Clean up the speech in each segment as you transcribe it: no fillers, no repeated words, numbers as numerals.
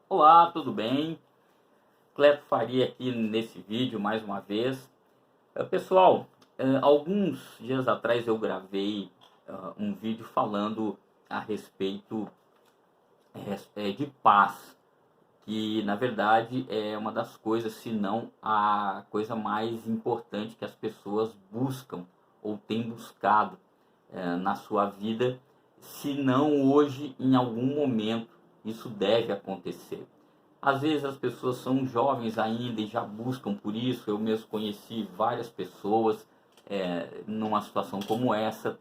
Olá, tudo bem? Cleto Faria aqui nesse vídeo mais uma vez. Pessoal, alguns dias atrás eu gravei um vídeo falando a respeito de paz, que na verdade é uma das coisas, se não a coisa mais importante que as pessoas buscam ou têm buscado na sua vida, se não hoje, em algum momento, isso deve acontecer. Às vezes as pessoas são jovens ainda e já buscam por isso. Eu mesmo conheci várias pessoas numa situação como essa,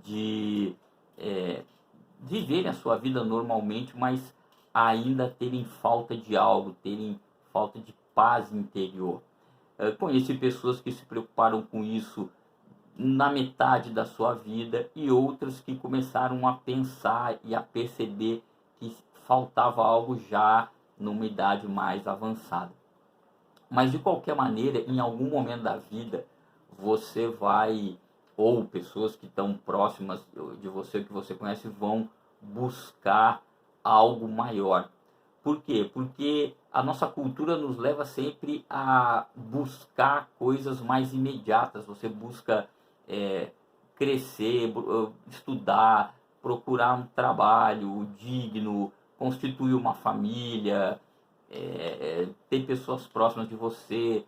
de é, viverem a sua vida normalmente, mas ainda terem falta de algo, terem falta de paz interior. Conheci pessoas que se preocuparam com isso na metade da sua vida e outras que começaram a pensar e a perceber que faltava algo já numa idade mais avançada. Mas de qualquer maneira, em algum momento da vida, você vai, ou pessoas que estão próximas de você, que você conhece, vão buscar algo maior. Por quê? Porque a nossa cultura nos leva sempre a buscar coisas mais imediatas. Você busca é, crescer, estudar, procurar um trabalho digno, constituir uma família, ter pessoas próximas de você,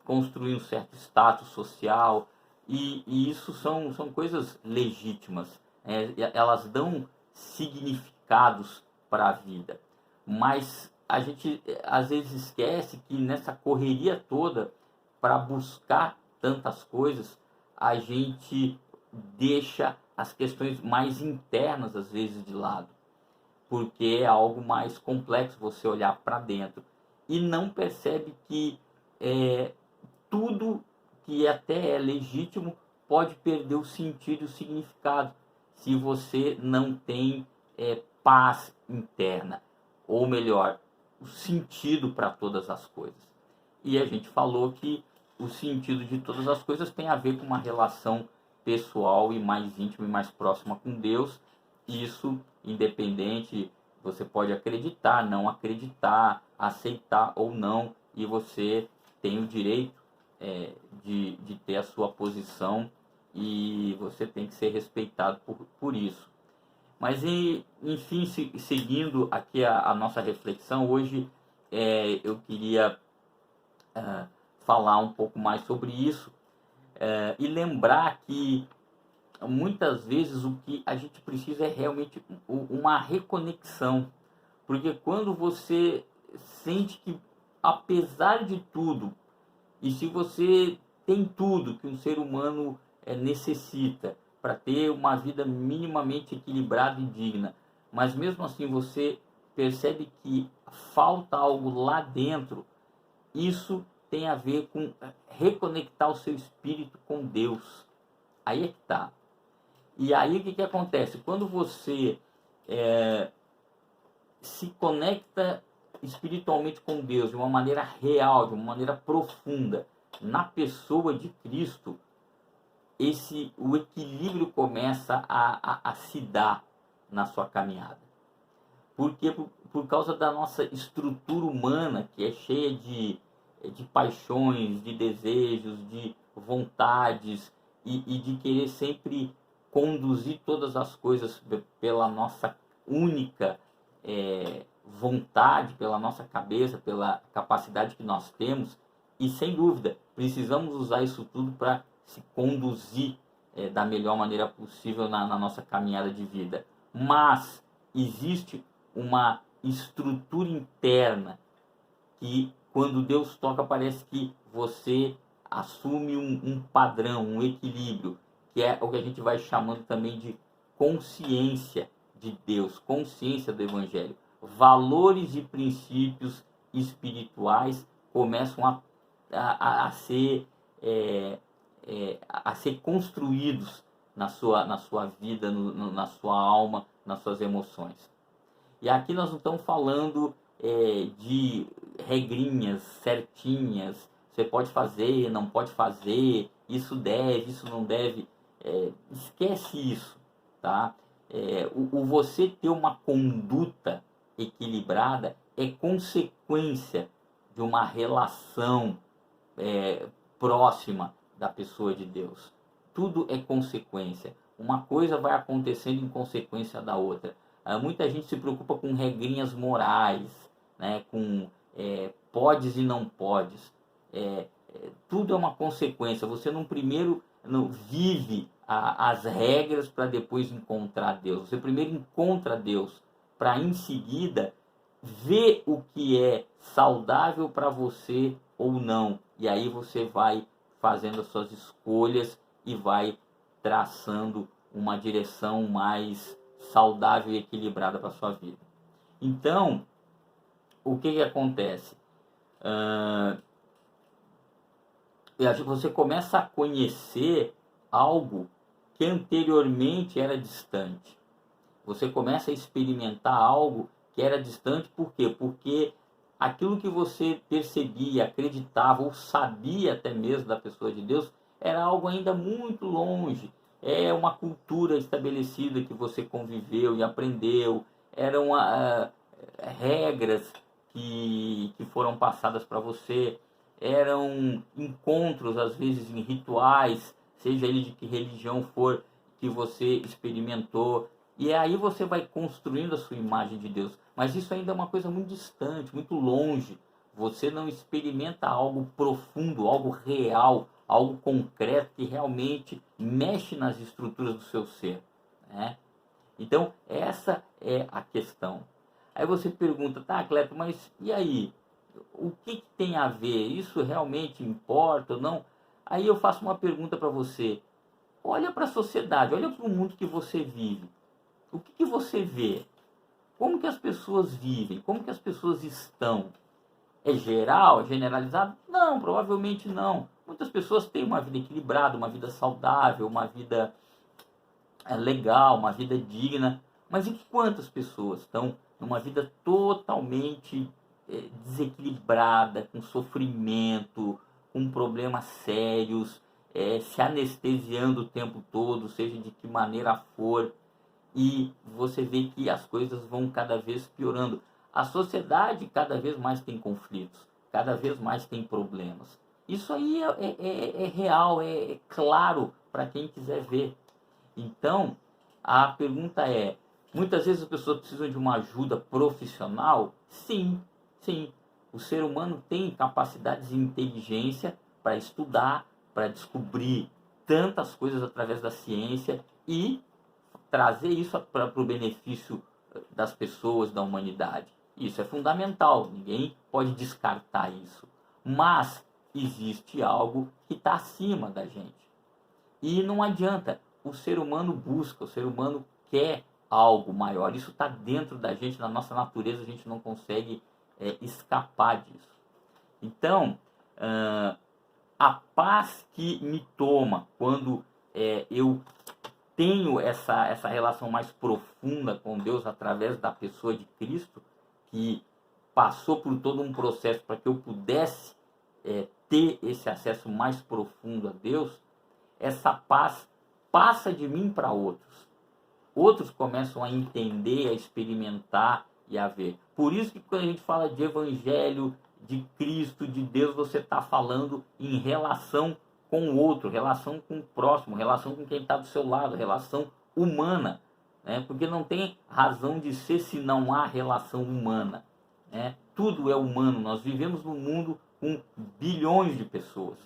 construir um certo status social. E isso são coisas legítimas. Elas dão significados para a vida. Mas a gente às vezes esquece que nessa correria toda para buscar tantas coisas, a gente deixa as questões mais internas às vezes de lado, porque é algo mais complexo você olhar para dentro e não percebe que é, tudo que até é legítimo pode perder o sentido e o significado se você não tem paz interna, ou melhor, o sentido para todas as coisas. E a gente falou que o sentido de todas as coisas tem a ver com uma relação pessoal e mais íntima e mais próxima com Deus. Isso independente, você pode acreditar, não acreditar, aceitar ou não, e você tem o direito de ter a sua posição e você tem que ser respeitado por isso. Mas, enfim, seguindo aqui a nossa reflexão, hoje eu queria falar um pouco mais sobre isso e lembrar que muitas vezes o que a gente precisa é realmente uma reconexão. Porque quando você sente que, apesar de tudo, e se você tem tudo que um ser humano necessita para ter uma vida minimamente equilibrada e digna, mas mesmo assim você percebe que falta algo lá dentro, isso tem a ver com reconectar o seu espírito com Deus. Aí é que está. E aí o que, que acontece? Quando você se conecta espiritualmente com Deus de uma maneira real, de uma maneira profunda, na pessoa de Cristo, o equilíbrio começa a se dar na sua caminhada. Porque por causa da nossa estrutura humana, que é cheia de paixões, de desejos, de vontades e de querer sempre conduzir todas as coisas pela nossa única vontade, pela nossa cabeça, pela capacidade que nós temos, e sem dúvida precisamos usar isso tudo para se conduzir da melhor maneira possível na nossa caminhada de vida. Mas existe uma estrutura interna que, quando Deus toca, parece que você assume um padrão, um equilíbrio, que é o que a gente vai chamando também de consciência de Deus, consciência do Evangelho. Valores e princípios espirituais começam a ser a ser construídos na sua vida, na sua alma, nas suas emoções. E aqui nós não estamos falando de regrinhas certinhas, você pode fazer, não pode fazer, isso deve, isso não deve. Esquece isso, tá? O você ter uma conduta equilibrada é consequência de uma relação próxima da pessoa de Deus. Tudo é consequência. Uma coisa vai acontecendo em consequência da outra. Muita gente se preocupa com regrinhas morais, né? Com podes e não podes. Tudo é uma consequência. Você não primeiro não vive as regras para depois encontrar Deus. Você primeiro encontra Deus para em seguida ver o que é saudável para você ou não. E aí você vai fazendo as suas escolhas e vai traçando uma direção mais saudável e equilibrada para a sua vida. Então, o que acontece? Você começa a conhecer algo que anteriormente era distante. Você começa a experimentar algo que era distante. Por quê? Porque aquilo que você percebia, acreditava ou sabia até mesmo da pessoa de Deus era algo ainda muito longe. É uma cultura estabelecida que você conviveu e aprendeu. Eram regras que foram passadas para você. Eram encontros, às vezes, em rituais, seja ele de que religião for, que você experimentou. E aí você vai construindo a sua imagem de Deus. Mas isso ainda é uma coisa muito distante, muito longe. Você não experimenta algo profundo, algo real, algo concreto que realmente mexe nas estruturas do seu ser, né? Então, essa é a questão. Aí você pergunta, tá, Cleto, mas e aí? O que tem a ver? Isso realmente importa ou não? Aí eu faço uma pergunta para você. Olha para a sociedade, olha para o mundo que você vive. O que você vê? Como que as pessoas vivem? Como que as pessoas estão? É geral? É generalizado? Não, provavelmente não. Muitas pessoas têm uma vida equilibrada, uma vida saudável, uma vida legal, uma vida digna. Mas e quantas pessoas estão numa vida totalmente desequilibrada, com sofrimento, com problemas sérios, se anestesiando o tempo todo, seja de que maneira for, e você vê que as coisas vão cada vez piorando. A sociedade cada vez mais tem conflitos, cada vez mais tem problemas. Isso aí é real, é claro para quem quiser ver. Então, a pergunta é, muitas vezes as pessoas precisam de uma ajuda profissional? Sim, sim. O ser humano tem capacidades e inteligência para estudar, para descobrir tantas coisas através da ciência e trazer isso para o benefício das pessoas, da humanidade. Isso é fundamental, ninguém pode descartar isso. Mas existe algo que está acima da gente. E não adianta, o ser humano busca, o ser humano quer algo maior. Isso está dentro da gente, na nossa natureza, a gente não consegue escapar disso. Então, a paz que me toma quando eu tenho essa relação mais profunda com Deus através da pessoa de Cristo, que passou por todo um processo para que eu pudesse ter esse acesso mais profundo a Deus, essa paz passa de mim para outros. Outros começam a entender, a experimentar e a ver. Por isso que quando a gente fala de evangelho, de Cristo, de Deus, você está falando em relação com o outro, relação com o próximo, relação com quem está do seu lado, relação humana, né? Porque não tem razão de ser se não há relação humana, né? Tudo é humano, nós vivemos num mundo com bilhões de pessoas.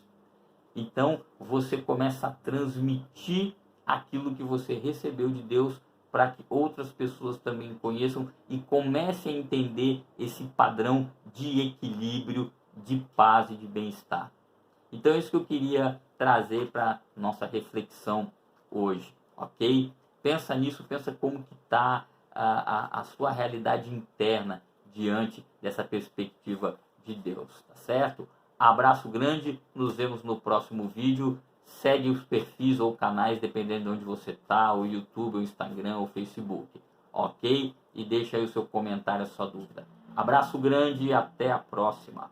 Então você começa a transmitir aquilo que você recebeu de Deus para que outras pessoas também conheçam e comecem a entender esse padrão de equilíbrio, de paz e de bem-estar. Então é isso que eu queria trazer para nossa reflexão hoje, ok? Pensa nisso, pensa como que está a sua realidade interna diante dessa perspectiva de Deus, tá certo? Abraço grande, nos vemos no próximo vídeo. Segue os perfis ou canais, dependendo de onde você está, o YouTube, o Instagram, o Facebook, ok? E deixa aí o seu comentário, a sua dúvida. Abraço grande e até a próxima.